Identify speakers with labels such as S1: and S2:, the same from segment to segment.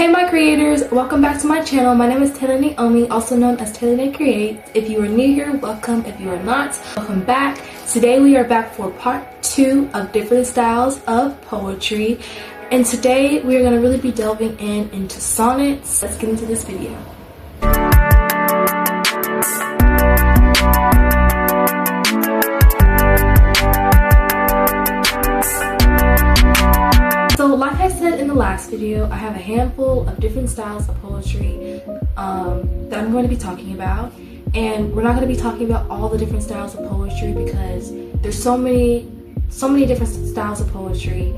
S1: Hey my creators, welcome back to my channel. My name is Taylor Naomi, also known as Taylor Na Creates. If you are new here, welcome. If you are not, welcome back. Today we are back for part 2 of different styles of poetry. And today we are going to really be delving into sonnets. Let's get into this video. So like I said in the last video, I have a handful of different styles of poetry that I'm going to be talking about. And we're not going to be talking about all the different styles of poetry because there's so many different styles of poetry,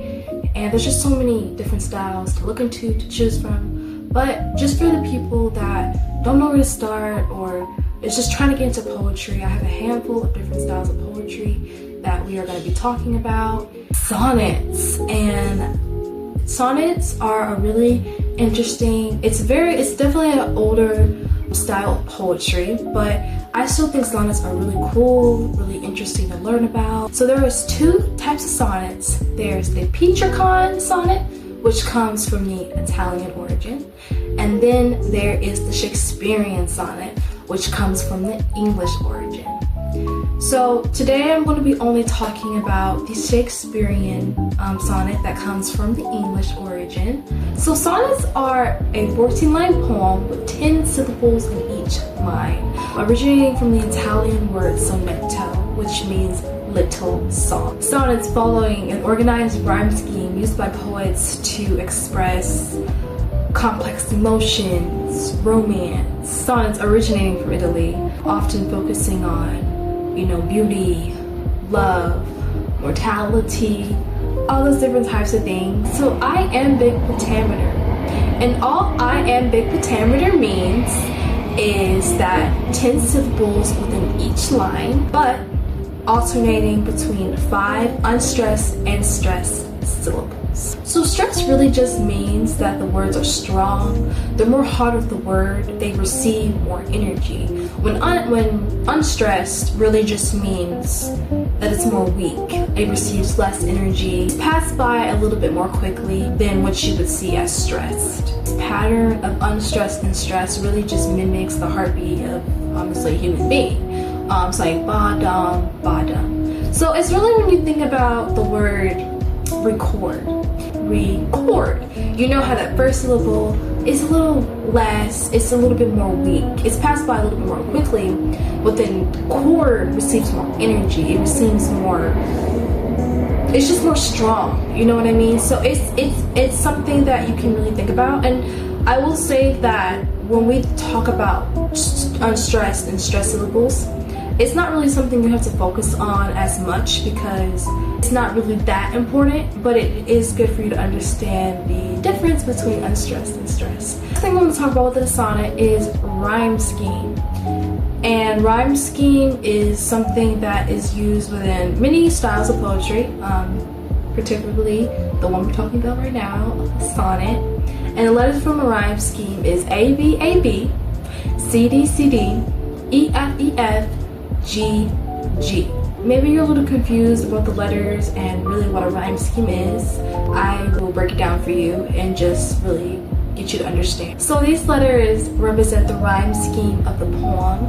S1: and there's just so many different styles to look into, to choose from. But just for the people that don't know where to start or is just trying to get into poetry, I have a handful of different styles of poetry that we are going to be talking about. Sonnets. And sonnets are a really interesting, it's definitely an older style of poetry, but I still think sonnets are really cool, really interesting to learn about. So there is 2 types of sonnets. There's the Petrarchan sonnet, which comes from the Italian origin, and then there is the Shakespearean sonnet, which comes from the English origin. So today I'm going to be only talking about the Shakespearean sonnet that comes from the English origin. So sonnets are a 14-line poem with 10 syllables in each line, originating from the Italian word sonetto, which means little song. Sonnets following an organized rhyme scheme used by poets to express complex emotions, romance. Sonnets originating from Italy, often focusing on beauty, love, mortality, all those different types of things. So iambic pentameter. And all iambic pentameter means is that 10 syllables within each line, but alternating between 5 unstressed and stressed syllables. So stress really just means that the words are strong. The more heart of the word, they receive more energy. When unstressed really just means that it's more weak. It receives less energy. It's passed by a little bit more quickly than what you would see as stressed. This pattern of unstressed and stressed really just mimics the heartbeat of honestly a human being. It's like ba-dum, ba-dum. So it's really when you think about the word record. You know how that first syllable is a little less, it's a little bit more weak. It's passed by a little bit more quickly, but then chord receives more energy. It receives more, it's just more strong, you know what I mean? So it's something that you can really think about. And I will say that when we talk about unstressed and stressed syllables, it's not really something you have to focus on as much because it's not really that important, but it is good for you to understand the difference between unstressed and stressed. The next thing I'm going to talk about with the sonnet is rhyme scheme. And rhyme scheme is something that is used within many styles of poetry, particularly the one we're talking about right now, sonnet. And the letters from a rhyme scheme is A, B, A, B, C, D, C, D, E, F, E, F, G, G. Maybe you're a little confused about the letters and really what a rhyme scheme is. I will break it down for you and just really get you to understand. So these letters represent the rhyme scheme of the poem,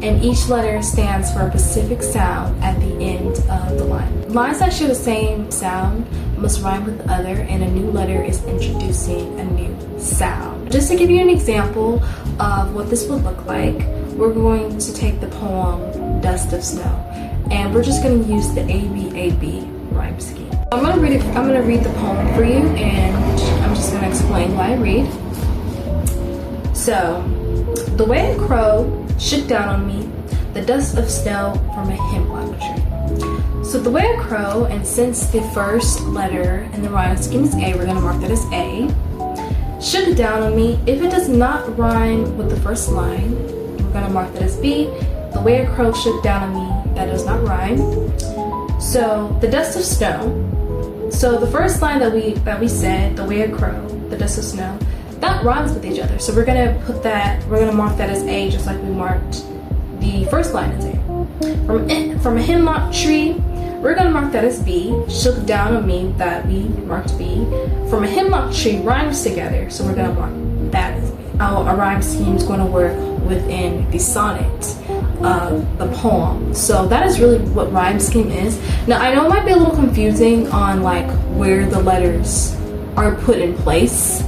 S1: and each letter stands for a specific sound at the end of the line. Lines that share the same sound must rhyme with the other, and a new letter is introducing a new sound. Just to give you an example of what this would look like, we're going to take the poem Dust of Snow, and we're just going to use the ABAB rhyme scheme. I'm going to read the poem for you, and I'm just going to explain what I read. So, the way a crow shook down on me the dust of snow from a hemlock tree. So the way a crow, and since the first letter in the rhyme scheme is A, we're going to mark that as A. Shook down on me. If it does not rhyme with the first line, we're going to mark that as B. The way a crow shook down on me, that does not rhyme. So the dust of snow. So the first line that we said, the way a crow, the dust of snow, that rhymes with each other. So we're gonna mark that as A, just like we marked the first line as A. From a hemlock tree, we're gonna mark that as B. Shook down on me that we marked B. From a hemlock tree rhymes together, so we're gonna mark that as B. How a rhyme scheme is gonna work within the sonnet of the poem. So that is really what rhyme scheme is. Now I know it might be a little confusing on like where the letters are put in place,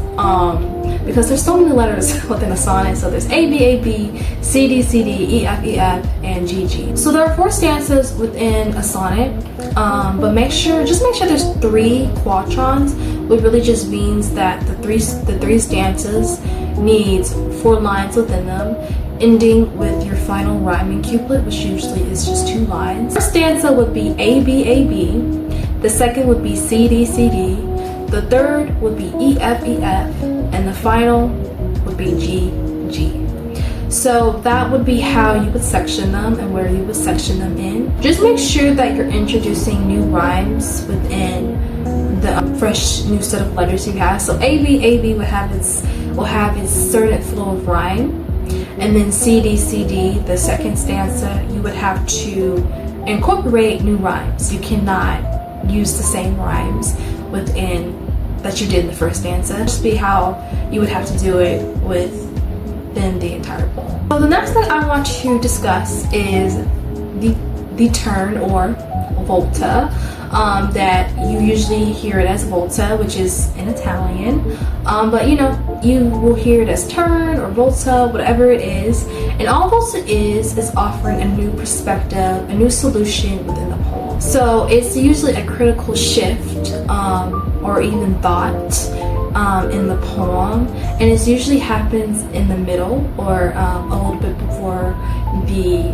S1: because there's so many letters within a sonnet. So there's A, B, A, B, C, D, C, D, E, F, E, F, and G, G. So there are 4 stanzas within a sonnet, but just make sure there's 3 quatrains, which really just means that the three stanzas needs 4 lines within them, ending with your final rhyming couplet, which usually is just 2 lines. First stanza would be A, B, A, B. The second would be C, D, C, D. The third would be E, F, E, F. And the final would be G, G. So that would be how you would section them and where you would section them in. Just make sure that you're introducing new rhymes within the fresh new set of letters you have. So A, B will have its certain flow of rhyme. And then C, D, C, D, the second stanza, you would have to incorporate new rhymes. You cannot use the same rhymes within that you did in the first stanza. Just be how you would have to do it within the entire poem. So the next thing I want to discuss is the turn or volta, that you usually hear it as volta, which is in Italian, but you will hear it as turn or volta, whatever it is. And all volta is offering a new perspective, a new solution within the poem. So it's usually a critical shift or even thought in the poem, and it usually happens in the middle or a little bit before the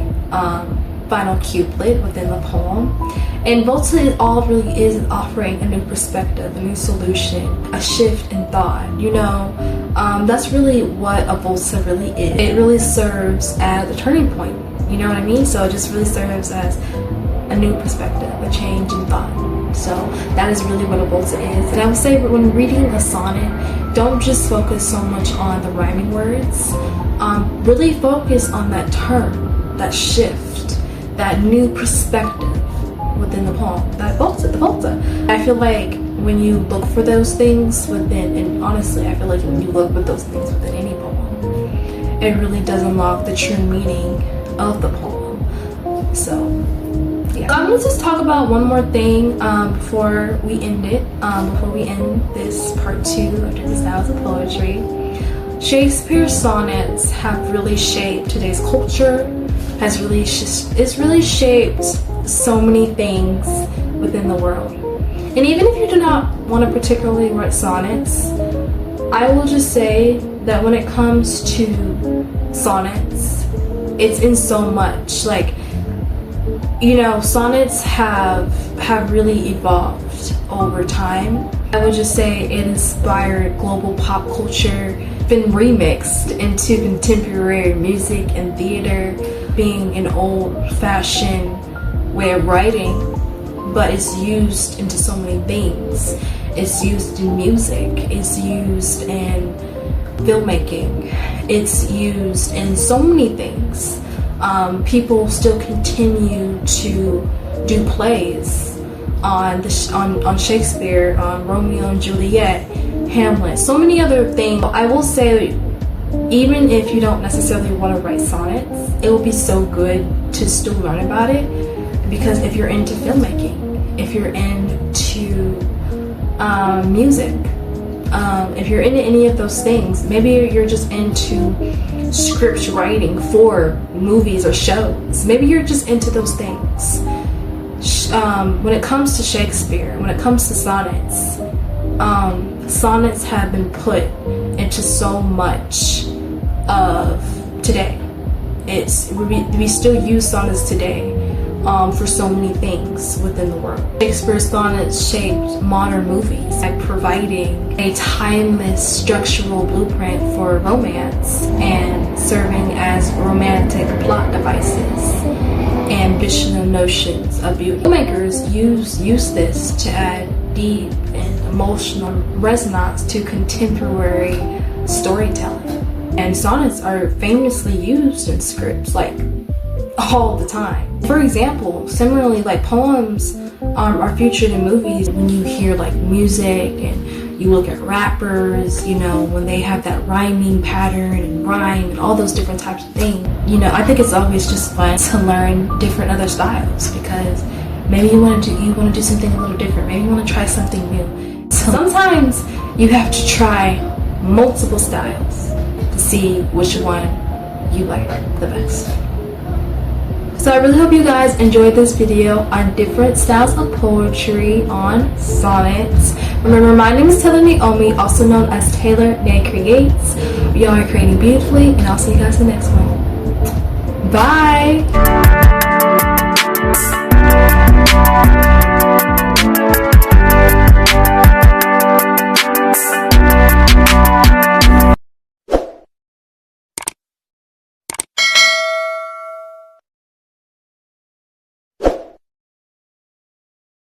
S1: final couplet within the poem. And volta really is offering a new perspective, a new solution, a shift in thought. That's really what a volta really is. It really serves as a turning point. You know what I mean? So it just really serves as a new perspective, a change in thought. So that is really what a volta is. And I would say when reading a sonnet, don't just focus so much on the rhyming words. Really focus on that turn, that shift, that new perspective within the poem, the volta. I feel like when you look for those things within, and honestly, I feel like when you look for those things within any poem, it really does unlock the true meaning of the poem. So yeah. I'm gonna just talk about one more thing before we end it, before we end this part 2 of different styles of poetry. Shakespeare's sonnets have really shaped today's culture, it's really shaped so many things within the world. And even if you do not want to particularly write sonnets, I will just say that when it comes to sonnets, it's in so much. Like, sonnets have really evolved over time. I would just say it inspired global pop culture, been remixed into contemporary music and theater, being an old-fashioned way of writing, but it's used into so many things. It's used in music, it's used in filmmaking, it's used in so many things. People still continue to do plays on Shakespeare, on Romeo and Juliet, Hamlet, so many other things. I will say, even if you don't necessarily want to write sonnets, it will be so good to still learn about it, because if you're into filmmaking, if you're into music, if you're into any of those things, maybe you're just into script writing for movies or shows, maybe you're just into those things. When it comes to Shakespeare, when it comes to sonnets, sonnets have been put into so much of today. We still use sonnets today for so many things within the world. Shakespeare's sonnets shaped modern movies by providing a timeless structural blueprint for romance and serving as romantic plot devices and visual notions of beauty. Filmmakers use this to add deep and emotional resonance to contemporary storytelling. And sonnets are famously used in scripts like all the time. For example, similarly, like poems are featured in movies. When you hear like music and you look at rappers, you know, when they have that rhyming pattern and rhyme and all those different types of things, you know, I think it's always just fun to learn different other styles, because maybe you want to do something a little different. Maybe you want to try something new. So sometimes you have to try multiple styles to see which one you like the best. So I really hope you guys enjoyed this video on different styles of poetry on sonnets. Remember, my name is Taylor Naomi, also known as Taylor Na Creates. Y'all are creating beautifully, and I'll see you guys in the next one. Bye!